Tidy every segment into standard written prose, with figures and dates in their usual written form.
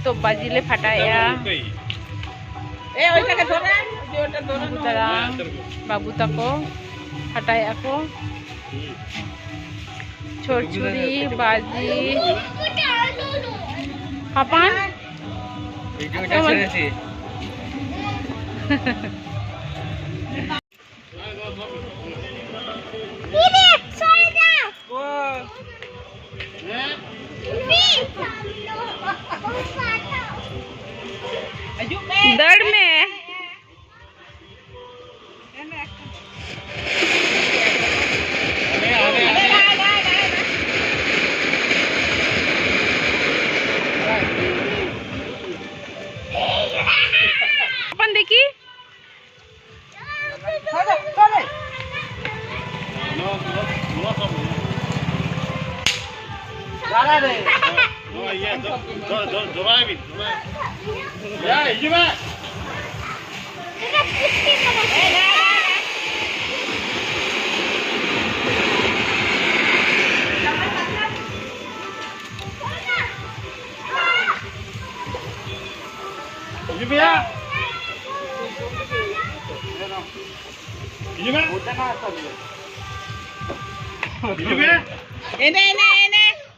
तो बाजी ले फटाया बाबू तको फटाया को छोरछुरी बाजी पापान दर्द में अपन देखी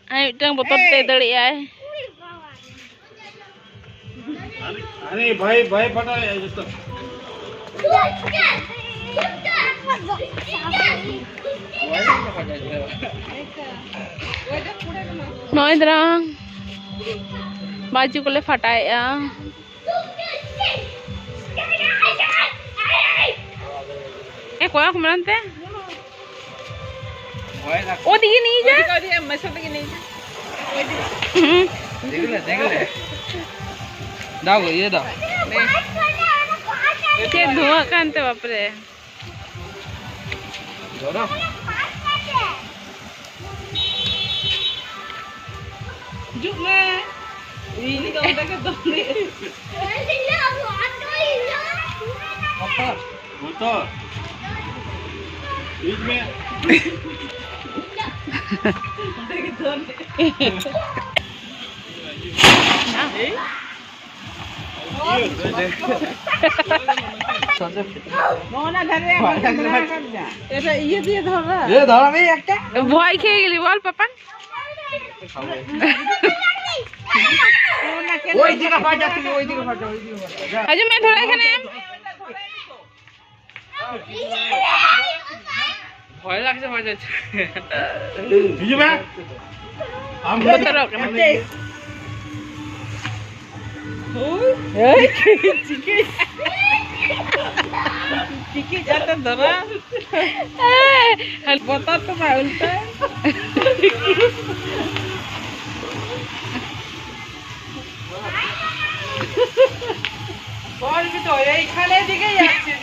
Ini botol teh dari ya. Ini भाई पता है इसको Noidrang baju ko le fataya koyak kemana teh oh digi nih ja देख ले दाओ ये दाओ ये धुआं kan teh bapre जोरो juk na ini kamu tak ketemu apa betul बीच में ভয় খেয়ে গেলি বল পাপান আজ मैं थोड़ा এখানে ভয় লাগছে ভয় যাচ্ছে बीच में हम বতরক এই চিকি চিকি যাতে ধরা বতর তো না উল্টা বল কি তো এইখানে দিকে যাচ্ছে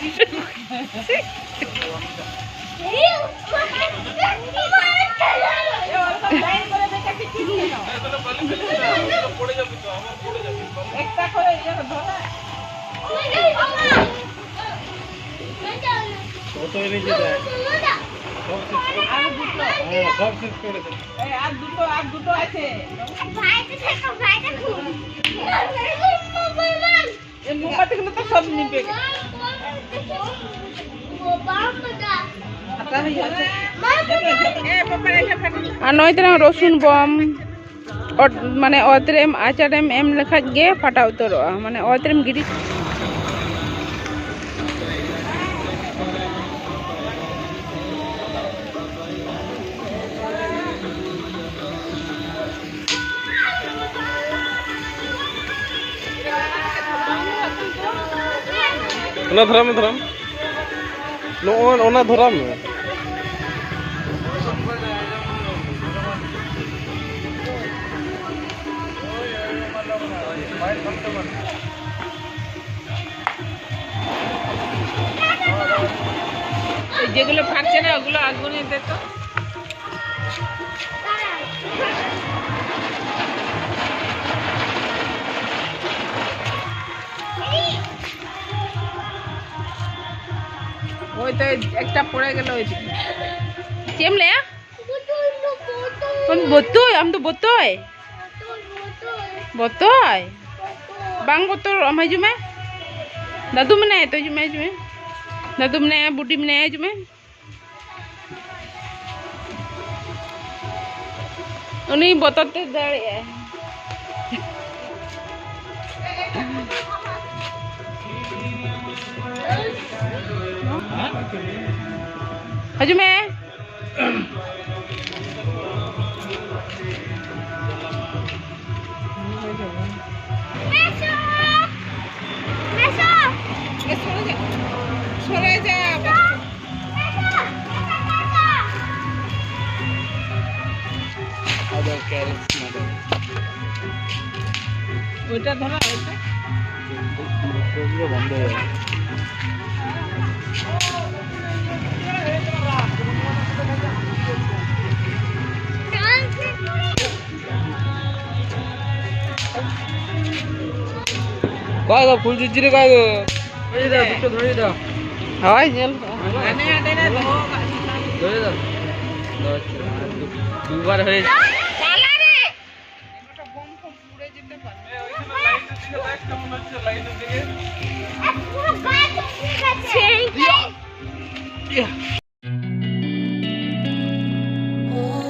सब निपेगा আর নয়তো রসুন বম মানে অতরেম আচারেম এম লেখা গে ফাটা উতরোয়া মানে অতরেম গিরি Ona dharam no ona dharam যেগুলো ফাটছে না ওগুলো আগুনে দে তো ওই তো একটা পড়ে গেল ওই দিকে চেমলে কোন বতই আম তো বতই বতই bang botol am haju me dadu menaya to haju me dadu menaya budi menaya haju me uni botol te dare haju me ওটা ধরা হয়েছে বন্ধ হয়ে যাবে কয় গো ফুল দিচ্ছি রে কয় গো ধরে দাও দুটো ধরে দাও হয় জেল ধরে দাও দুবার হয়েছে